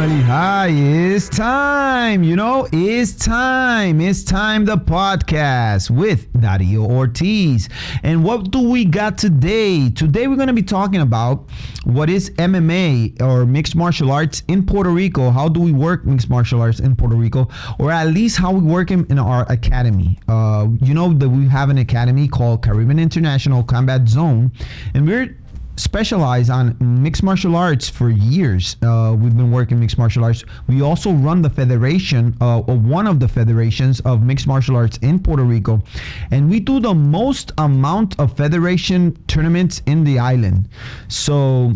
everybody. Hi, it's time. It's time. It's time, the podcast with Dario Ortiz. And what do we got today? Today, we're going to be talking about what is MMA or mixed martial arts in Puerto Rico. How do we work mixed martial arts in Puerto Rico? Or at least how we work in our academy. You know that we have an academy called Caribbean International Combat Zone. And we're specialized on mixed martial arts for years. We've been working mixed martial arts. We also run the federation, or one of the federations of mixed martial arts in Puerto Rico. And we do the most amount of federation tournaments in the island. So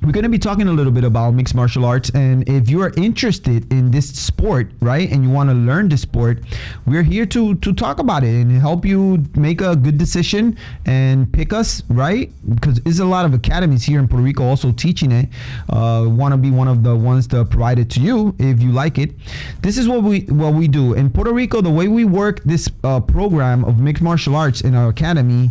we're going to be talking a little bit about mixed martial arts, and if you are interested in this sport, right, and you want to learn this sport, we're here to talk about it and help you make a good decision and pick us, right? Because there's a lot of academies here in Puerto Rico also teaching it. Want to be one of the ones that provide it to you if you like it. This is what we do in Puerto Rico. The way we work this program of mixed martial arts in our academy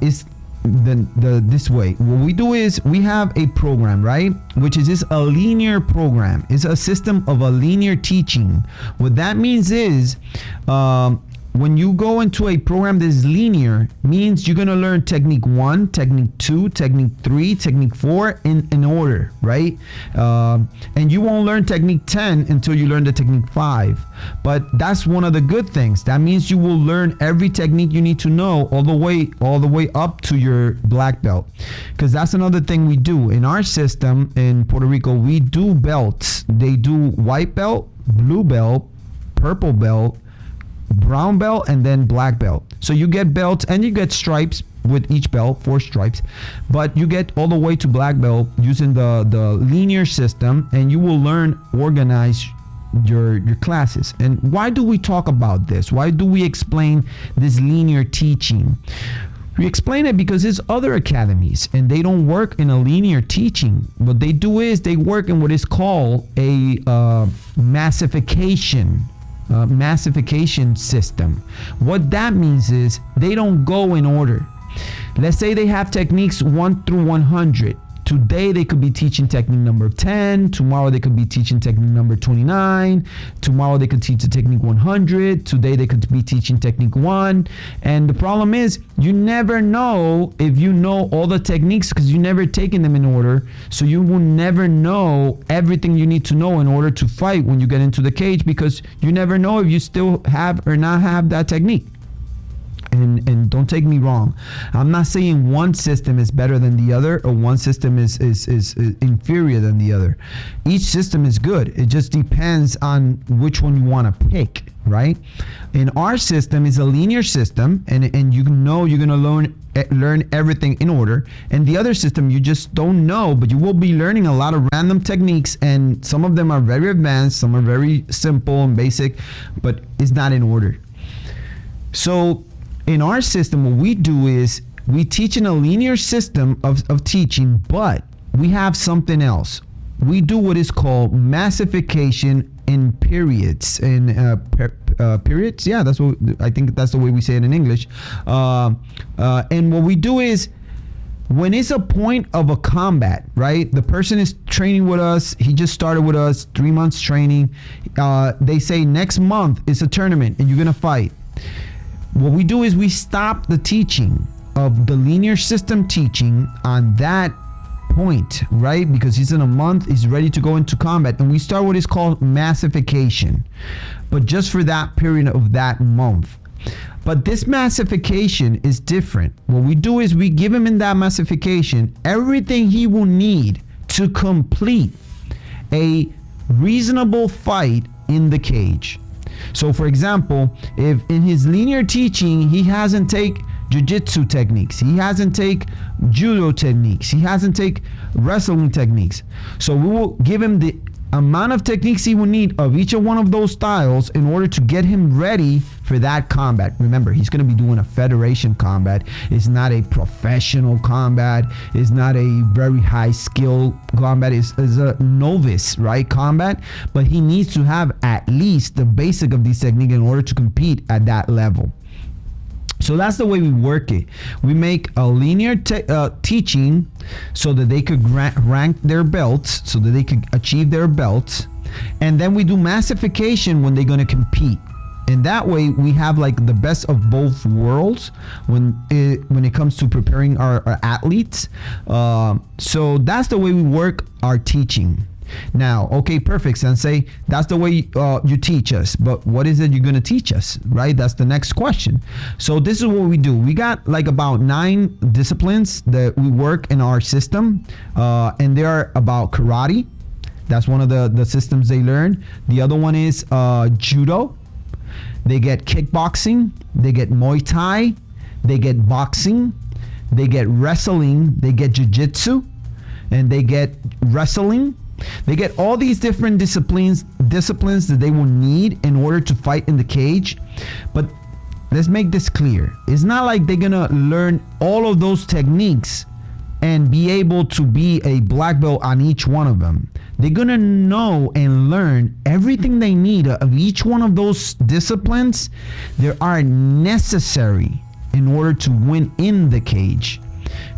is this way. What we do is we have a program, right, which is a linear program. It's a system of a linear teaching. What that means is when you go into a program that is linear, means you're going to learn technique 1, technique 2, technique 3, technique 4 in order, right? And you won't learn technique 10 until you learn the technique 5. But that's one of the good things. That means you will learn every technique you need to know all the way up to your black belt. Because that's another thing we do in our system in Puerto Rico. We do belts. They do white belt, blue belt, purple belt, brown belt, and then black belt. So you get belts and you get stripes with each belt, 4 stripes, but you get all the way to black belt using the linear system, and you will learn organize your classes. And why do we talk about this? Why do we explain this linear teaching? We explain it because there's other academies and they don't work in a linear teaching. What they do is they work in what is called a massification system. What that means is they don't go in order. Let's say they have techniques 1 through 100. Today they could be teaching technique number 10. Tomorrow they could be teaching technique number 29. Tomorrow they could teach the technique 100. Today they could be teaching technique 1. And the problem is you never know if you know all the techniques because you never taken them in order. So you will never know everything you need to know in order to fight when you get into the cage, because you never know if you still have or not have that technique. And don't take me wrong, I'm not saying one system is better than the other or one system is inferior than the other. Each system is good. It just depends on which one you want to pick, right? In our system is a linear system, and you know you're going to learn everything in order. And the other system you just don't know, but you will be learning a lot of random techniques, and some of them are very advanced, some are very simple and basic, but it's not in order. So in our system, what we do is we teach in a linear system of teaching, but we have something else. We do what is called massification in periods. Periods? Yeah, I think that's the way we say it in English. And what we do is when it's a point of a combat, right? The person is training with us. He just started with us, 3 months training. They say next month is a tournament and you're going to fight. What we do is we stop the teaching of the linear system teaching on that point, right? Because he's in a month, he's ready to go into combat. And we start what is called massification, but just for that period of that month. But this massification is different. What we do is we give him in that massification everything he will need to complete a reasonable fight in the cage. So for example, if in his linear teaching, he hasn't take jiu-jitsu techniques, he hasn't take judo techniques, he hasn't take wrestling techniques. So we will give him the amount of techniques he will need of each one of those styles in order to get him ready for that combat. Remember, he's going to be doing a federation combat. It's not a professional combat. It's not a very high skill combat. It's a novice, right, combat. But he needs to have at least the basic of these techniques in order to compete at that level. So that's the way we work it. We make a linear teaching so that they could rank their belts, so that they could achieve their belts. And then we do massification when they're going to compete. And that way we have like the best of both worlds when it comes to preparing our athletes. So that's the way we work our teaching. Now, okay, perfect, Sensei. That's the way you teach us. But what is it you're going to teach us, right? That's the next question. So this is what we do. We got like about 9 disciplines that we work in our system. And they are about karate. That's one of the systems they learn. The other one is judo. They get kickboxing. They get Muay Thai. They get boxing. They get wrestling. They get jiu-jitsu. And they get wrestling. They get all these different disciplines that they will need in order to fight in the cage. But let's make this clear. It's not like they're gonna learn all of those techniques and be able to be a black belt on each one of them. They're gonna know and learn everything they need of each one of those disciplines that are necessary in order to win in the cage.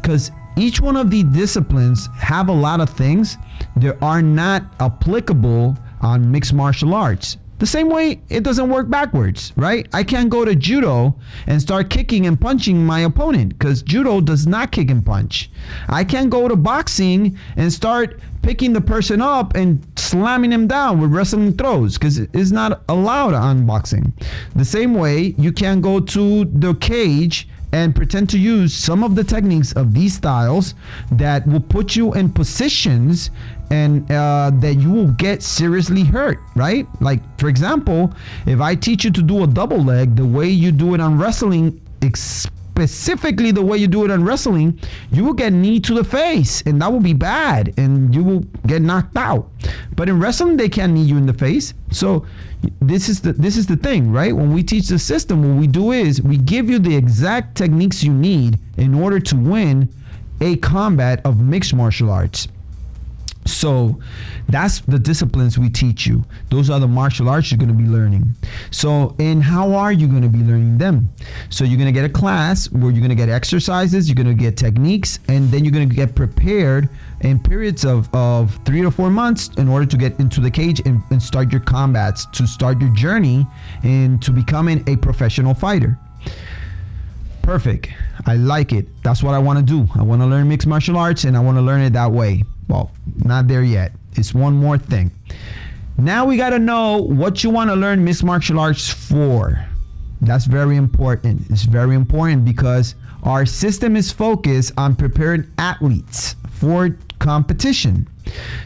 Because each one of these disciplines have a lot of things that are not applicable on mixed martial arts. The same way it doesn't work backwards, right? I can't go to judo and start kicking and punching my opponent because judo does not kick and punch. I can't go to boxing and start picking the person up and slamming him down with wrestling throws because it's not allowed on boxing. The same way you can't go to the cage and pretend to use some of the techniques of these styles that will put you in positions and that you will get seriously hurt, right? Like, for example, if I teach you to do a double leg the way you do it on wrestling, specifically the way you do it on wrestling, you will get knee to the face and that will be bad and you will get knocked out. But in wrestling, they can't knee you in the face. So this is the thing, right? When we teach the system, what we do is we give you the exact techniques you need in order to win a combat of mixed martial arts. So that's the disciplines we teach you. Those are the martial arts you're going to be learning. So, and how are you going to be learning them? So you're going to get a class where you're going to get exercises, you're going to get techniques, and then you're going to get prepared in periods of 3 to 4 months in order to get into the cage and start your combats, to start your journey into becoming a professional fighter. Perfect. I like it. That's what I want to do. I want to learn mixed martial arts and I want to learn it that way. Well, not there yet. It's one more thing. Now we got to know what you want to learn mixed martial arts for. That's very important. It's very important because our system is focused on preparing athletes for competition.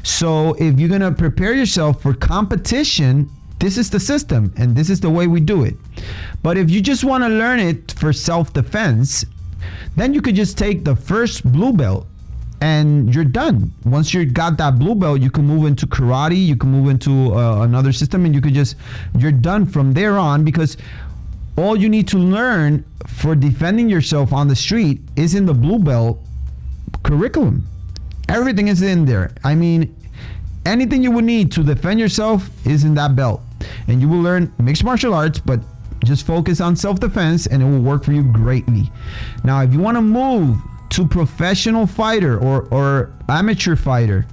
So if you're going to prepare yourself for competition, this is the system and this is the way we do it. But if you just want to learn it for self-defense, then you could just take the first blue belt and you're done. Once you got that blue belt, you can move into karate, you can move into another system, and you're done from there on, because all you need to learn for defending yourself on the street is in the blue belt curriculum. Everything is in there. I mean, anything you would need to defend yourself is in that belt. And you will learn mixed martial arts, but just focus on self-defense and it will work for you greatly. Now, if you want to move to professional fighter or amateur fighter,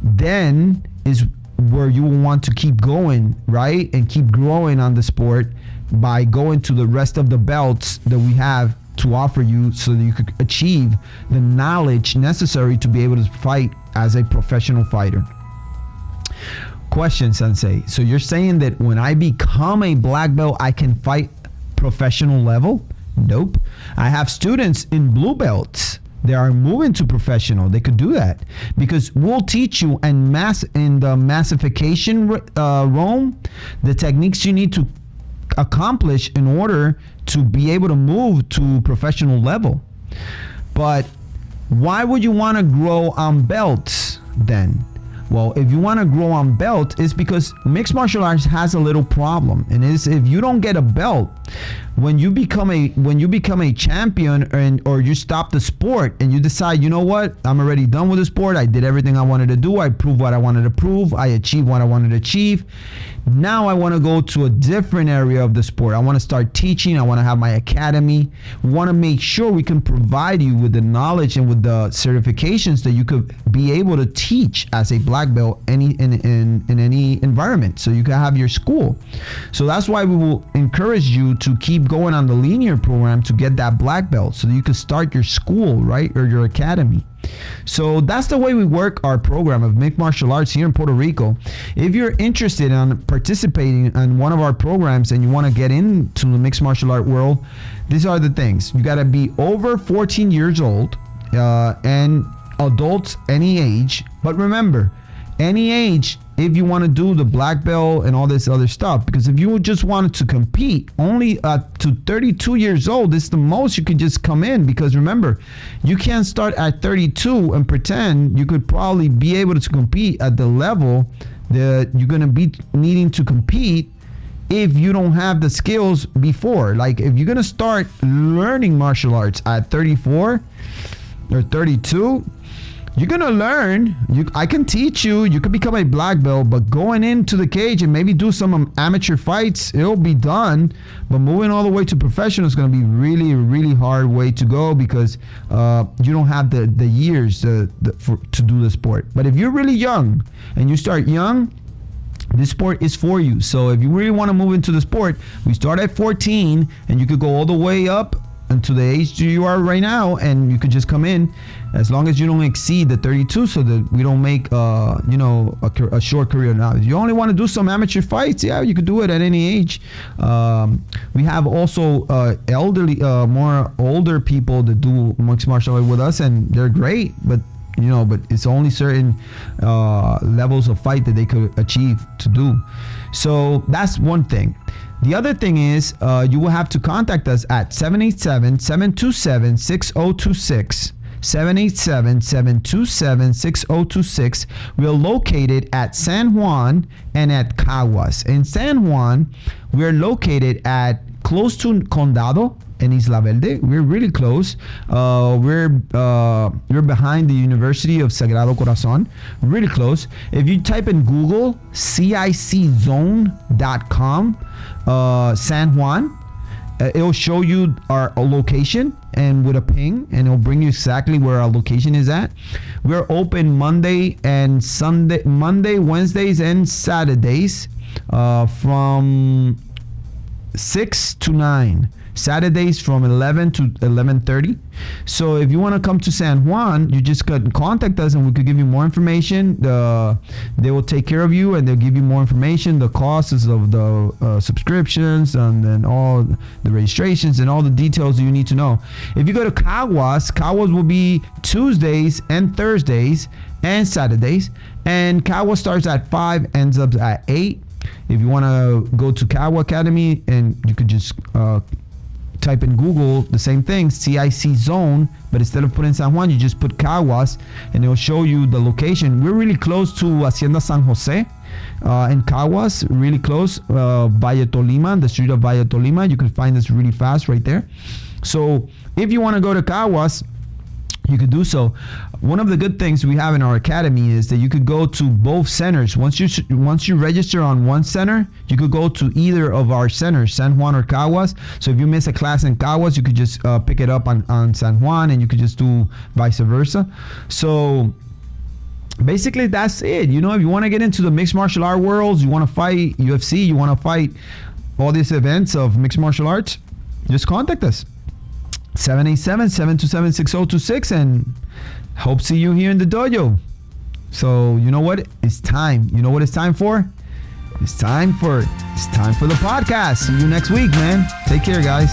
then is where you will want to keep going, right? And keep growing on the sport by going to the rest of the belts that we have to offer you so that you could achieve the knowledge necessary to be able to fight as a professional fighter. Question, Sensei. So you're saying that when I become a black belt, I can fight professional level? Nope. I have students in blue belts. They are moving to professional. They could do that because we'll teach you in the massification realm the techniques you need to accomplish in order to be able to move to professional level. But why would you want to grow on belts then? Well, if you want to grow on belt, it's because mixed martial arts has a little problem, and is if you don't get a belt, when you become a champion or you stop the sport and you decide, you know what, I'm already done with the sport. I did everything I wanted to do. I proved what I wanted to prove. I achieved what I wanted to achieve. Now I want to go to a different area of the sport. I want to start teaching. I want to have my academy. We want to make sure we can provide you with the knowledge and with the certifications that you could be able to teach as a black belt in any environment. So you can have your school. So that's why we will encourage you to keep going on the linear program to get that black belt so that you can start your school, right? Or your academy. So that's the way we work our program of mixed martial arts here in Puerto Rico. If you're interested in participating in one of our programs and you want to get into the mixed martial art world, these are the things. You got to be over 14 years old and adults any age. But remember, any age if you want to do the black belt and all this other stuff. Because if you just wanted to compete, only to 32 years old, this is the most you could just come in. Because remember, you can't start at 32 and pretend you could probably be able to compete at the level that you're going to be needing to compete if you don't have the skills before. Like if you're going to start learning martial arts at 34 or 32, you're going to learn. I can teach you. You could become a black belt, but going into the cage and maybe do some amateur fights, it'll be done. But moving all the way to professional is going to be really, really hard way to go because you don't have the years to do the sport. But if you're really young and you start young, this sport is for you. So if you really want to move into the sport, we start at 14 and you could go all the way up until the age you are right now, and you could just come in as long as you don't exceed the 32 so that we don't make a short career. Now if you only want to do some amateur fights, yeah, you could do it at any age. We have also elderly, more older people that do mixed martial art with us, and they're great, but it's only certain levels of fight that they could achieve to do. So that's one thing. The other thing is you will have to contact us at 787-727-6026. 787-727-6026. We're located at San Juan and at Caguas. In San Juan, we're located at close to Condado in Isla Verde. We're really close. We're behind the University of Sagrado Corazon. Really close. If you type in Google ciczone.com San Juan, it'll show you our location and with a ping, and it'll bring you exactly where our location is at. We're open Monday, Wednesdays, and Saturdays from 6 to 9. Saturdays from 11 to 11:30. So if you want to come to San Juan, you just could contact us and we could give you more information. They will take care of you and they'll give you more information, the costs of the subscriptions, and then all the registrations and all the details you need to know. If you go to Caguas will be Tuesdays and Thursdays and Saturdays. And Caguas starts at 5, ends up at 8. If you want to go to Caguas Academy, and you could just type in Google the same thing, CIC Zone, but instead of putting San Juan, you just put Caguas, and it'll show you the location. We're really close to Hacienda San Jose in Caguas, really close. Valle Tolima, the street of Valle Tolima. You can find us really fast right there. So if you want to go to Caguas, you could do so. One of the good things we have in our academy is that you could go to both centers. Once you register on one center, you could go to either of our centers, San Juan or Caguas. So if you miss a class in Caguas, you could just pick it up on San Juan, and you could just do vice versa. So basically that's it. If you want to get into the mixed martial art worlds, you want to fight UFC, you want to fight all these events of mixed martial arts, just contact us. 787-727-6026, and hope to see you here in the dojo. So you know what? It's time. You know what it's time for? It's time for the podcast. See you next week, man. Take care, guys.